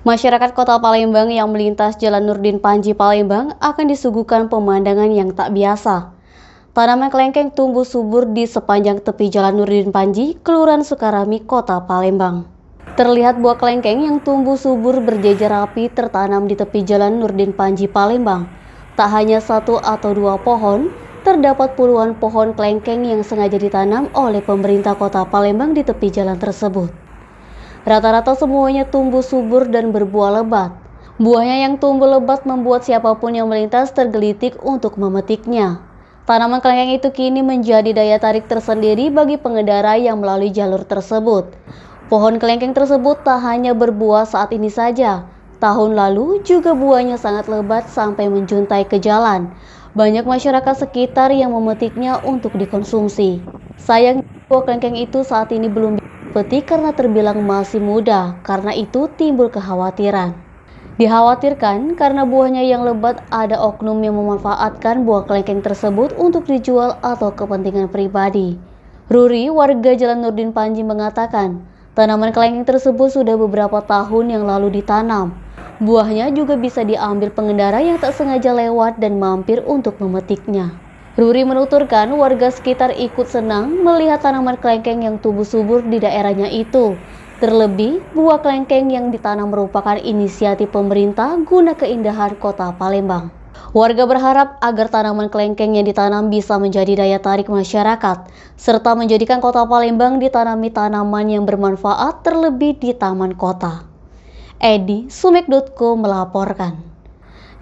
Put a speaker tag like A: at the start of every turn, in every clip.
A: Masyarakat Kota Palembang yang melintas Jalan Nurdin Panji Palembang akan disuguhkan pemandangan yang tak biasa. Tanaman kelengkeng tumbuh subur di sepanjang tepi Jalan Nurdin Panji, Kelurahan Sukarami, Kota Palembang. Terlihat buah kelengkeng yang tumbuh subur berjejer rapi tertanam di tepi Jalan Nurdin Panji Palembang. Tak hanya satu atau dua pohon, terdapat puluhan pohon kelengkeng yang sengaja ditanam oleh pemerintah Kota Palembang di tepi jalan tersebut. Rata-rata semuanya tumbuh subur dan berbuah lebat. Buahnya yang tumbuh lebat membuat siapapun yang melintas tergelitik untuk memetiknya. Tanaman kelengkeng itu kini menjadi daya tarik tersendiri bagi pengendara yang melalui jalur tersebut. Pohon kelengkeng tersebut tak hanya berbuah saat ini saja. Tahun lalu juga buahnya sangat lebat sampai menjuntai ke jalan. Banyak masyarakat sekitar yang memetiknya untuk dikonsumsi. Sayang, buah kelengkeng itu saat ini belum dipetik karena terbilang masih muda. Karena itu timbul kekhawatiran. Dikhawatirkan karena buahnya yang lebat ada oknum yang memanfaatkan buah kelengkeng tersebut untuk dijual atau kepentingan pribadi. Ruri, warga Jalan Nurdin Panji mengatakan, tanaman kelengkeng tersebut sudah beberapa tahun yang lalu ditanam. Buahnya juga bisa diambil pengendara yang tak sengaja lewat dan mampir untuk memetiknya. Ruri menuturkan warga sekitar ikut senang melihat tanaman kelengkeng yang tumbuh subur di daerahnya itu. Terlebih, buah kelengkeng yang ditanam merupakan inisiatif pemerintah guna keindahan Kota Palembang. Warga berharap agar tanaman kelengkeng yang ditanam bisa menjadi daya tarik masyarakat, serta menjadikan Kota Palembang ditanami tanaman yang bermanfaat terlebih di taman kota. Edi Sumik.co melaporkan.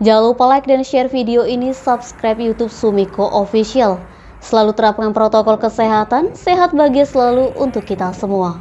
A: Jangan lupa like dan share video ini, subscribe YouTube Sumiko Official. Selalu terapkan protokol kesehatan, sehat bahagia selalu untuk kita semua.